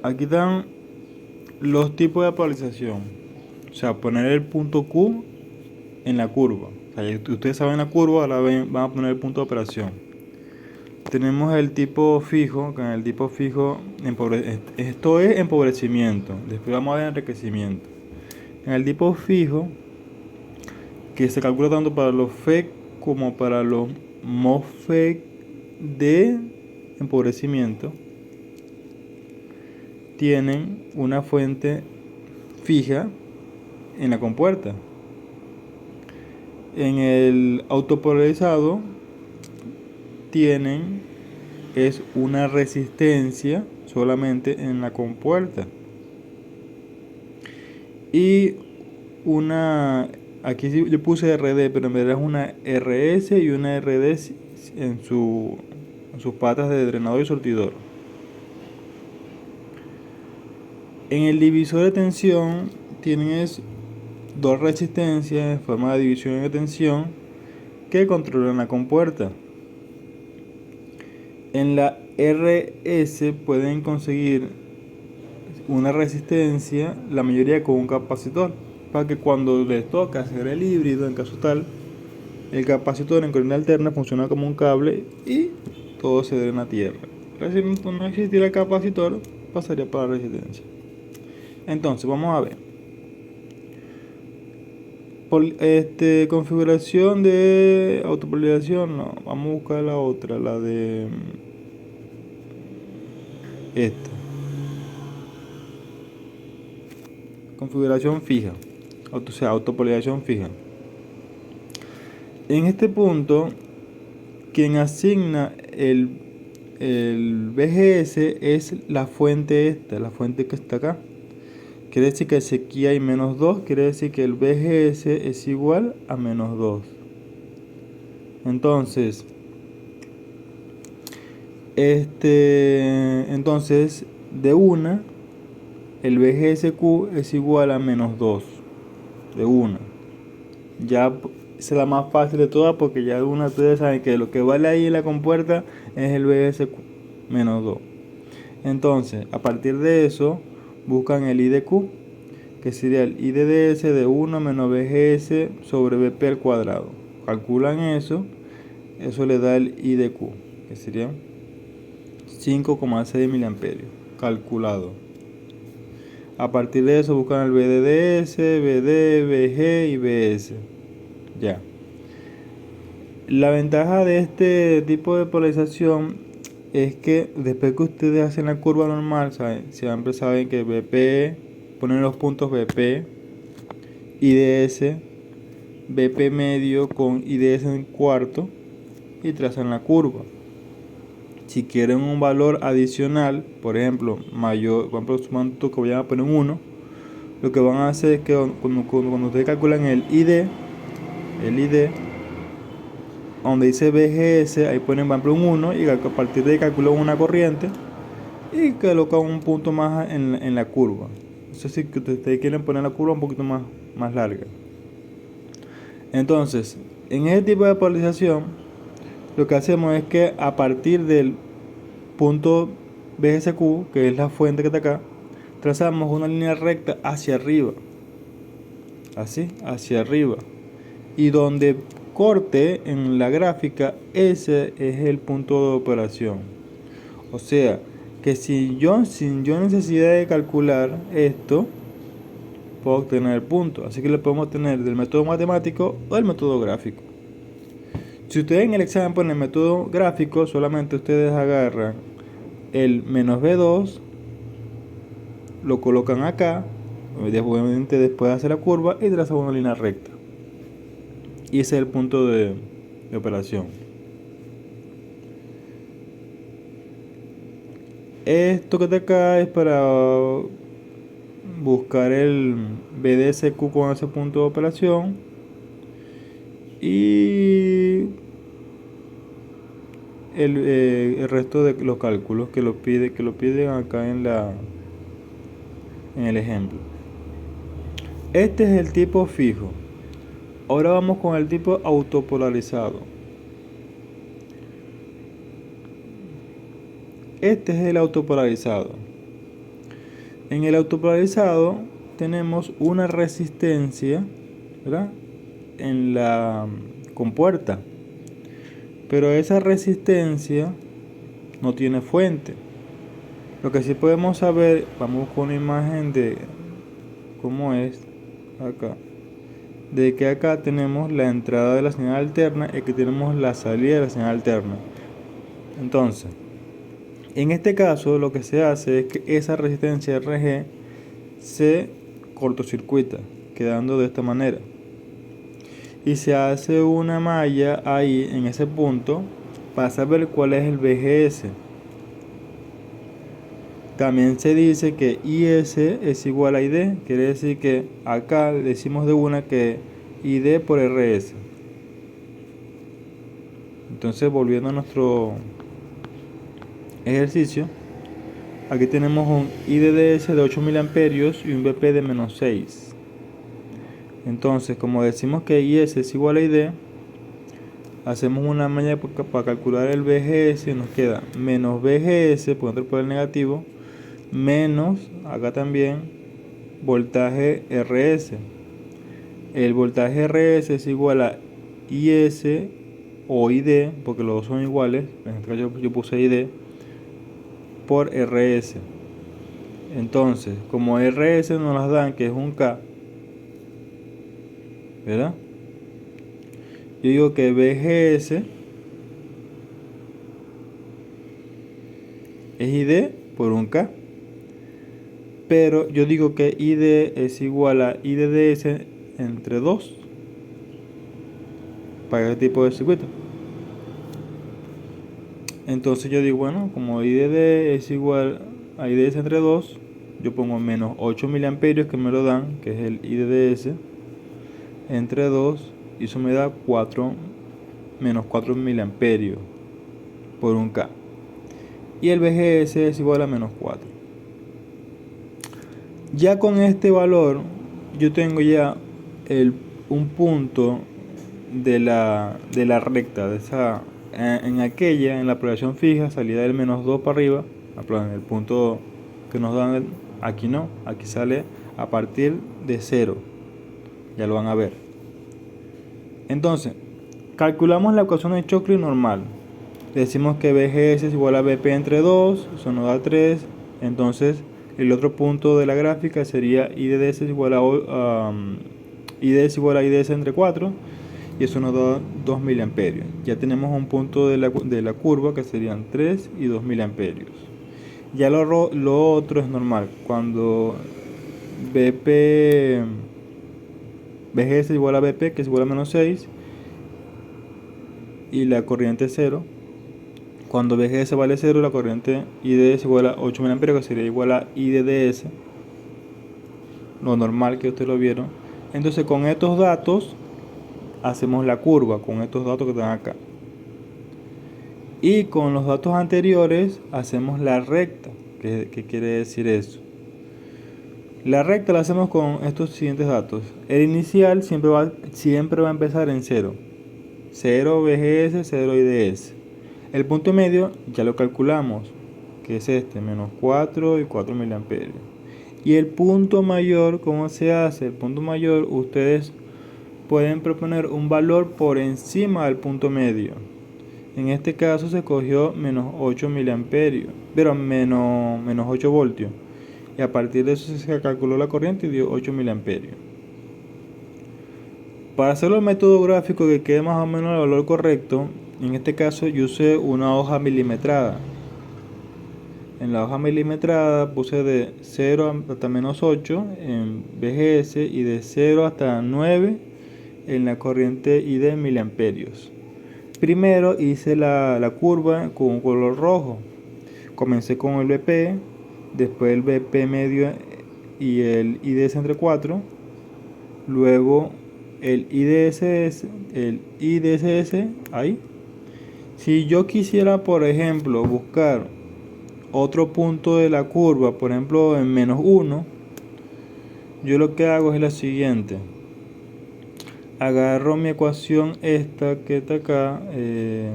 Aquí están los tipos de polarización. O sea, poner el punto Q en la curva. O sea, ustedes saben la curva, ahora van a poner el punto de operación. Tenemos el tipo fijo, que en el tipo fijo esto es empobrecimiento. Después vamos a ver enriquecimiento. En el tipo fijo, que se calcula tanto para los FEC como para los MOSFET de empobrecimiento, tienen una fuente fija en la compuerta. En el autopolarizado tienen es una resistencia solamente en la compuerta y una, aquí yo puse RD, pero en verdad es una RS y una RD en sus patas de drenador y surtidor. En el divisor de tensión tienen dos resistencias en forma de división de tensión que controlan la compuerta. En la RS pueden conseguir una resistencia, la mayoría con un capacitor, para que cuando les toca hacer el híbrido, en caso tal, el capacitor en corriente alterna funciona como un cable y todo se drena a tierra. Si no existiera el capacitor, pasaría para la resistencia. Entonces, vamos a ver. Configuración de autopolarización, no. Vamos a buscar la otra, la de esta. Configuración fija. O sea, autopolarización fija. En este punto, quien asigna el BGS es la fuente esta, la fuente que está acá. Quiere decir que si aquí hay menos 2, quiere decir que el BGS es igual a menos 2. Entonces, de una, el BGSQ es igual a menos 2. De una. Ya es la más fácil de todas porque ya de una ustedes saben que lo que vale ahí en la compuerta es el BGSQ menos 2. Entonces, a partir de eso, buscan el IDQ, que sería el IDDS de 1 menos BGS sobre BP al cuadrado. Calculan eso le da el IDQ, que sería 5,6 miliamperios, calculado. A partir de eso buscan el BDDS, BD, BG y BS. Ya. La ventaja de este tipo de polarización es que después que ustedes hacen la curva normal, siempre saben que BP, ponen los puntos BP, IDS, BP medio con IDS en cuarto y trazan la curva. Si quieren un valor adicional, por ejemplo, mayor, por ejemplo, sumando que vayan a poner un 1, lo que van a hacer es que cuando ustedes calculan el ID, donde dice BGS, ahí ponen por ejemplo un 1 y a partir de ahí calculan una corriente y colocan un punto más en la curva. Eso sí que ustedes quieren poner la curva un poquito más larga. Entonces, en este tipo de polarización, lo que hacemos es que a partir del punto BGSQ, que es la fuente que está acá, trazamos una línea recta hacia arriba, así, hacia arriba, y donde corte en la gráfica, ese es el punto de operación. O sea, que sin yo necesidad de calcular esto, puedo obtener el punto. Así que lo podemos tener del método matemático o del método gráfico. Si ustedes en el examen ponen el método gráfico, solamente ustedes agarran el menos B2, lo colocan acá, obviamente después de hacer la curva y trazan una línea recta. Y ese es el punto de operación. Esto que está acá es para buscar el BDSQ con ese punto de operación y el resto de los cálculos que lo piden acá en el ejemplo. Este es el tipo fijo. Ahora vamos con el tipo autopolarizado. Este es el autopolarizado. En el autopolarizado tenemos una resistencia, ¿verdad?, en la compuerta, pero esa resistencia no tiene fuente. Lo que sí podemos saber, vamos con una imagen de cómo es acá, de que acá tenemos la entrada de la señal alterna y que tenemos la salida de la señal alterna. Entonces, en este caso lo que se hace es que esa resistencia RG se cortocircuita, quedando de esta manera. Y se hace una malla ahí en ese punto para saber cuál es el BGS. También se dice que IS es igual a ID, quiere decir que acá decimos de una que ID por RS. Entonces, volviendo a nuestro ejercicio, aquí tenemos un IDDS de 8 mA y un BP de menos 6. Entonces, como decimos que IS es igual a ID, hacemos una malla para calcular el BGS y nos queda menos BGS, por otro por el negativo, menos, acá también, voltaje RS. El voltaje RS es igual a IS o ID, porque los dos son iguales, en este caso yo puse ID, por RS. Entonces, como RS nos las dan, que es un K, ¿verdad? Yo digo que BGS es ID por un K. Pero yo digo que ID es igual a IDDS entre 2 para este tipo de circuito. Entonces yo digo, bueno, como IDD es igual a IDS entre 2, yo pongo menos 8 mA que me lo dan, que es el IDDS, entre 2, y eso me da menos 4 mA por un K. Y el BGS es igual a menos 4. Ya con este valor, yo tengo ya un punto de la recta, en aquella, en la proyección fija, salida del menos 2 para arriba, en el punto que nos dan, aquí no, aquí sale a partir de 0, ya lo van a ver. Entonces, calculamos la ecuación de Shockley normal, decimos que BGS es igual a BP entre 2, eso nos da 3, entonces el otro punto de la gráfica sería IDS es igual a IDS igual a IDS entre 4, y eso nos da 2 mA. Ya tenemos un punto de la curva que serían 3 y 2 mA. Ya lo otro es normal, cuando BGS es igual a BP, que es igual a menos 6, y la corriente 0. Cuando BGS vale 0, la corriente IDS igual a 8 mA, que sería igual a IDDS, lo normal que ustedes lo vieron. Entonces, con estos datos hacemos la curva, con estos datos que están acá. Y con los datos anteriores hacemos la recta. ¿Qué quiere decir eso? La recta la hacemos con estos siguientes datos. El inicial siempre va a empezar en 0. 0 BGS, 0 IDS. El punto medio ya lo calculamos, que es este, menos 4 y 4 mA. Y el punto mayor, ¿cómo se hace? El punto mayor, ustedes pueden proponer un valor por encima del punto medio. En este caso se cogió menos 8 mA, pero menos 8 voltios. Y a partir de eso se calculó la corriente y dio 8 mA. Para hacerlo el método gráfico que quede más o menos el valor correcto, en este caso yo usé una hoja milimetrada. En la hoja milimetrada puse de 0 hasta menos 8 en BGS y de 0 hasta 9 en la corriente ID en miliamperios. Primero hice la curva con un color rojo. Comencé con el BP, después el BP medio y el IDS entre 4, luego el IDSS, ahí. Si yo quisiera, por ejemplo, buscar otro punto de la curva, por ejemplo en menos 1, yo lo que hago es la siguiente. Agarro mi ecuación esta que está acá, se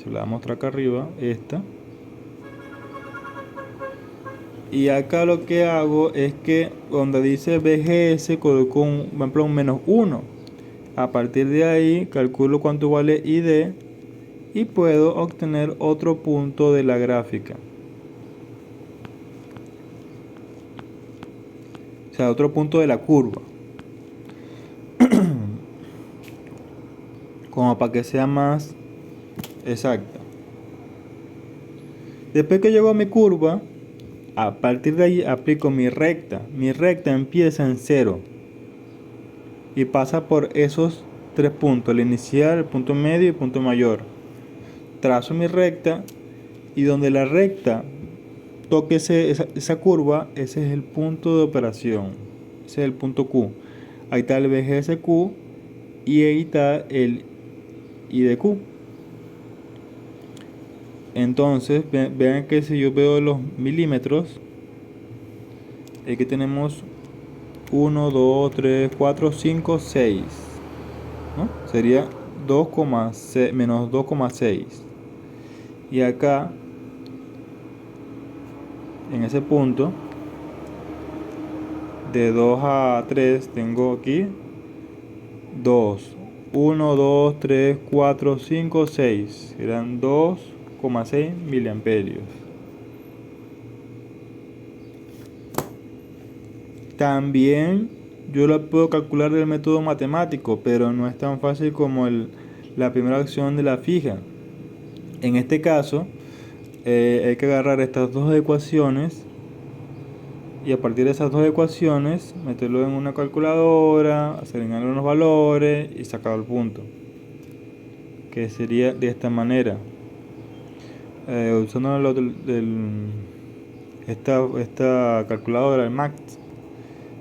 la voy a mostrar acá arriba, esta. Y acá lo que hago es que donde dice BGS coloco por ejemplo, un -1. A partir de ahí calculo cuánto vale ID y puedo obtener otro punto de la gráfica. O sea, otro punto de la curva. Como para que sea más exacta. Después que llego a mi curva, a partir de ahí aplico mi recta. Mi recta empieza en 0 y pasa por esos tres puntos, el inicial, el punto medio y el punto mayor. Trazo mi recta y donde la recta toque esa curva, ese es el punto de operación. Ese es el punto Q. Ahí está el BGSQ y ahí está el IDQ. Entonces, vean que si yo veo los milímetros, aquí tenemos 1, 2, 3, 4, 5, 6. ¿No? Sería 2,6 menos 2,6. Y acá, en ese punto, de 2 a 3, tengo aquí 2. 1, 2, 3, 4, 5, 6. Serán 2,6 miliamperios. También yo lo puedo calcular del método matemático, pero no es tan fácil como la primera opción de la fija. En este caso, hay que agarrar estas dos ecuaciones y a partir de esas dos ecuaciones meterlo en una calculadora, seleccionar unos valores y sacar el punto, que sería de esta manera. Usando esta calculadora, el MAX,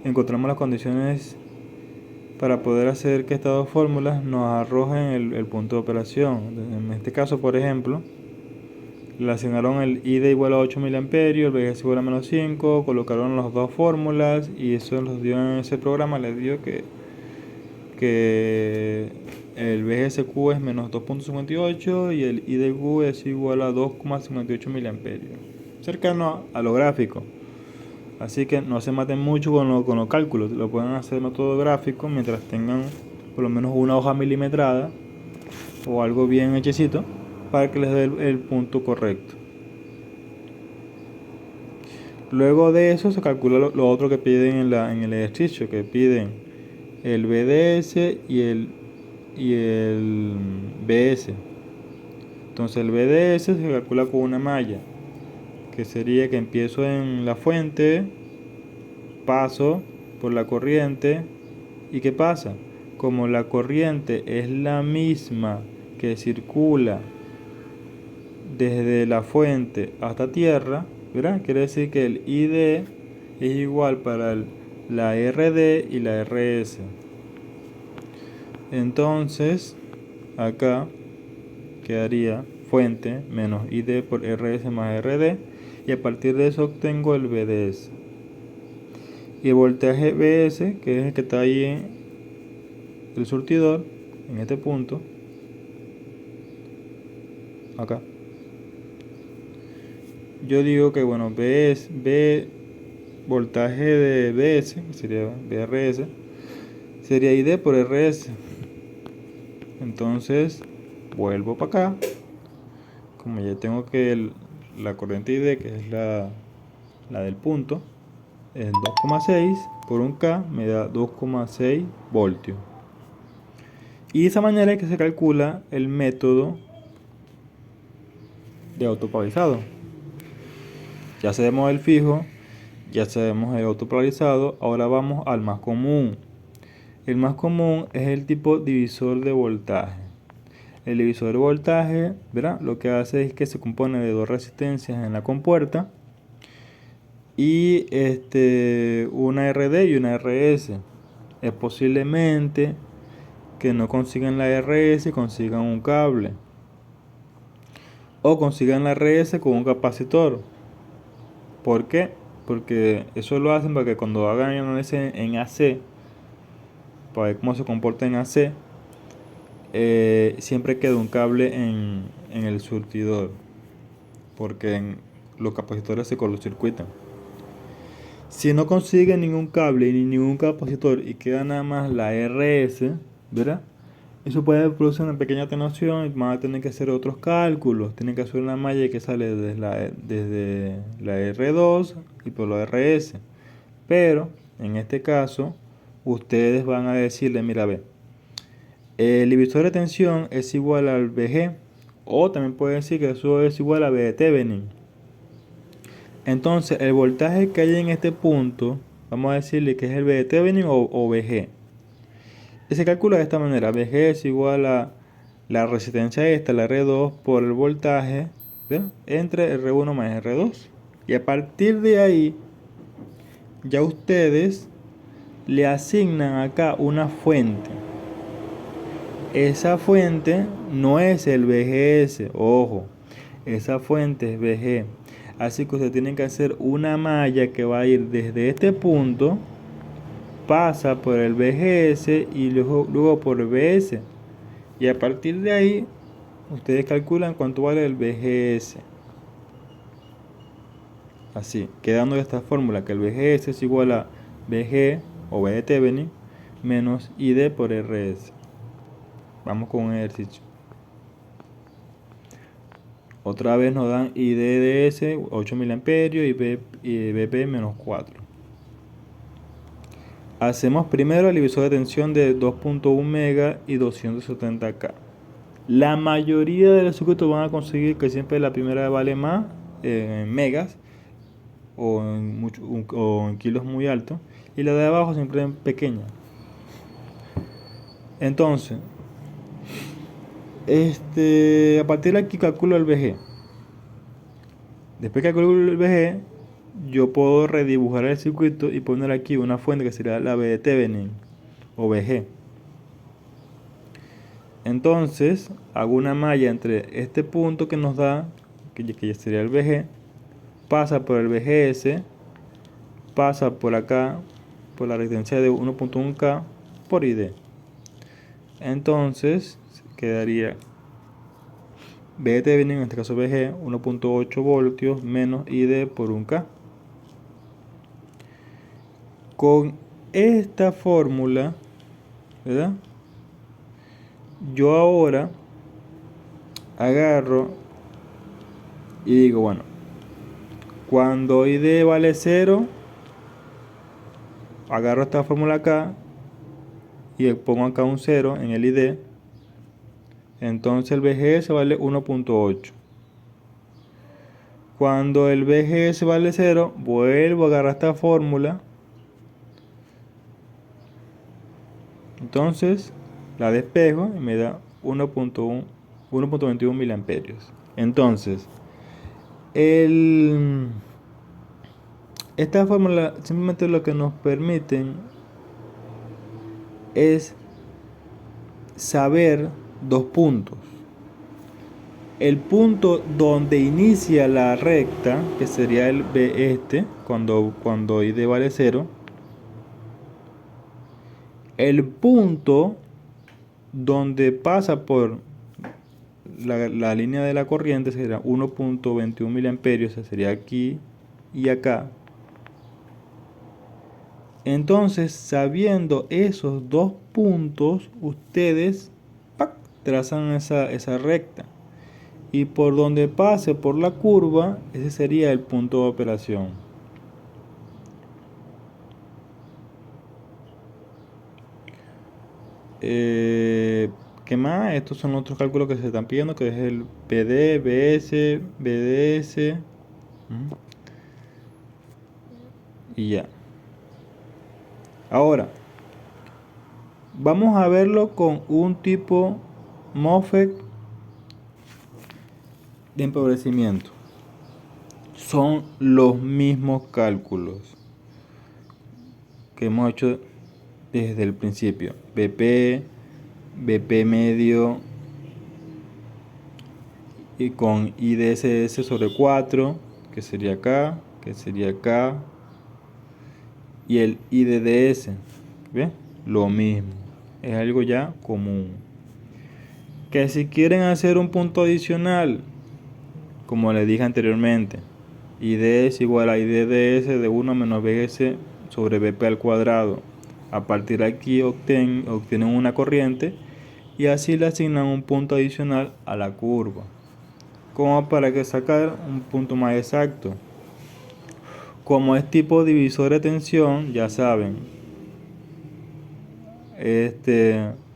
encontramos las condiciones para poder hacer que estas dos fórmulas nos arrojen el punto de operación. En este caso, por ejemplo, relacionaron el ID igual a 8 mA, el BGS igual a -5, colocaron las dos fórmulas y eso los dio en ese programa, les dio que el BGSQ es menos 2.58 y el IDQ es igual a 2,58 mA, cercano a lo gráfico. Así que no se maten mucho con los cálculos, lo pueden hacer en método gráfico mientras tengan por lo menos una hoja milimetrada o algo bien hechecito para que les dé el punto correcto. Luego de eso se calcula lo otro que piden en el ejercicio, que piden el BDS y el BS. Entonces el BDS se calcula con una malla, que sería que empiezo en la fuente, paso por la corriente y ¿qué pasa? Como la corriente es la misma que circula desde la fuente hasta tierra, ¿verdad? Quiere decir que el ID es igual para la RD y la RS. Entonces acá quedaría fuente menos ID por RS más RD y a partir de eso obtengo el BDS. Y el voltaje BS, que es el que está ahí en el surtidor, en este punto, acá. Yo digo que bueno, voltaje de BS, que sería BRS, sería ID por RS. Entonces vuelvo para acá, como ya tengo que la corriente ID, que es la del punto, es 2,6 por un K, me da 2,6 voltios. Y de esa manera es que se calcula el método de autopolarizado. Ya sabemos el fijo, ya sabemos el autopolarizado, ahora vamos al más común. El más común es el tipo divisor de voltaje. El divisor de voltaje, ¿verdad? Lo que hace es que se compone de dos resistencias en la compuerta y una RD y una RS. Es posiblemente que no consigan la RS y consigan un cable, o consigan la RS con un capacitor. ¿Por qué? Porque eso lo hacen para que cuando hagan el análisis en AC, para ver cómo se comporta en AC, siempre queda un cable en el surtidor, porque los capacitores se cortocircuitan. Si no consiguen ningún cable ni ningún capacitor y queda nada más la RS, ¿verdad? Eso puede producir una pequeña atenuación y van a tener que hacer otros cálculos. Tienen que hacer una malla que sale desde la R2 y por la RS. Pero en este caso, ustedes van a decirle, mira, ve, el divisor de tensión es igual al VG, o también pueden decir que eso es igual a V de Thevenin. Entonces, el voltaje que hay en este punto, vamos a decirle que es el V de Thevenin o VG. Y se calcula de esta manera: VG es igual a la resistencia esta, la R2, por el voltaje, ¿verdad?, entre R1 más R2. Y a partir de ahí, ya ustedes le asignan acá una fuente. Esa fuente no es el VGS, ojo, esa fuente es VG. Así que ustedes tienen que hacer una malla que va a ir desde este punto, pasa por el VGS y luego por el VS. Y a partir de ahí, ustedes calculan cuánto vale el VGS. Así, quedando de esta fórmula que el VGS es igual a VG o V de Thevenin menos ID por RS. Vamos con un ejercicio. Otra vez nos dan ID de S 8 mA y BP menos 4. Hacemos primero el divisor de tensión de 2.1 mega y 270K. La mayoría de los circuitos van a conseguir que siempre la primera vale más en megas o en kilos muy altos, y la de abajo siempre es pequeña. Entonces, a partir de aquí calculo el VG. Después que calculo el VG, yo puedo redibujar el circuito y poner aquí una fuente que sería la V de Thevenin o VG. Entonces hago una malla entre este punto que nos da, que ya sería el VG, pasa por el VGS, pasa por acá, por la resistencia de 1.1K por ID. Entonces quedaría V de Thevenin, en este caso VG, 1.8 voltios menos ID por 1K. Con esta fórmula, ¿verdad?, yo ahora agarro y digo, bueno, cuando ID vale 0, agarro esta fórmula acá y pongo acá un 0 en el ID. Entonces el VGS vale 1.8. Cuando el VGS vale 0, vuelvo a agarrar esta fórmula. Entonces la despejo y me da 1.21 miliamperios. Entonces, esta fórmula simplemente lo que nos permiten es saber dos puntos. El punto donde inicia la recta, que sería el B cuando ID vale 0. El punto donde pasa por la línea de la corriente será 1.21 miliamperios, sería aquí y acá. Entonces, sabiendo esos dos puntos, ustedes trazan esa recta. Y por donde pase por la curva, ese sería el punto de operación. ¿Qué más? Estos son otros cálculos que se están pidiendo, que es el PD, BS, BDS. Y ya. Ahora, vamos a verlo con un tipo MOSFET de empobrecimiento. Son los mismos cálculos que hemos hecho desde el principio. BP medio y con IDSS sobre 4, que sería acá, y el IDDS, ¿ve? Lo mismo, es algo ya común. Que si quieren hacer un punto adicional, como les dije anteriormente, ID es igual a ID de S de 1 menos BS sobre BP al cuadrado. A partir de aquí obtienen una corriente y así le asignan un punto adicional a la curva, como para que sacar un punto más exacto. Como es tipo divisor de tensión, ya saben,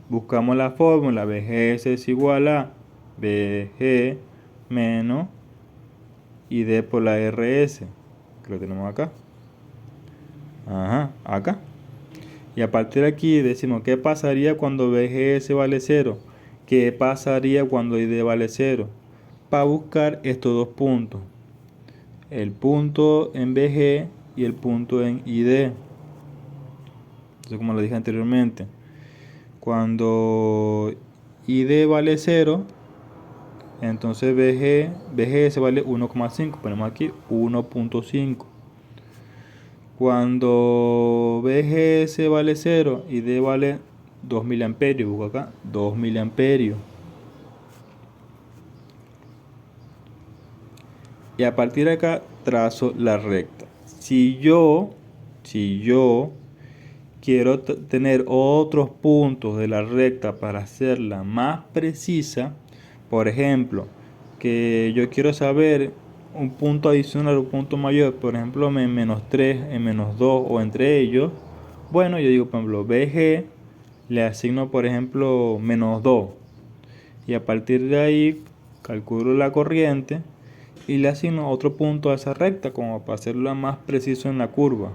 buscamos la fórmula. VGS es igual a VG menos ID por la RS, que lo tenemos acá. Acá. Y a partir de aquí decimos, ¿qué pasaría cuando VGS vale 0? ¿Qué pasaría cuando ID vale 0? Para buscar estos dos puntos. El punto en VG y el punto en ID. Entonces, como lo dije anteriormente, cuando ID vale 0, entonces VGS vale 1,5. Ponemos aquí 1,5. Cuando VGS vale 0 y D vale 2 miliamperios, busco acá 2 miliamperios. Y a partir de acá trazo la recta. Si yo quiero tener otros puntos de la recta para hacerla más precisa, por ejemplo, que yo quiero saber un punto adicional, un punto mayor, por ejemplo en -3, en -2 o entre ellos, bueno, yo digo, por ejemplo, BG le asigno, por ejemplo, -2 y a partir de ahí calculo la corriente y le asigno otro punto a esa recta como para hacerla más preciso en la curva.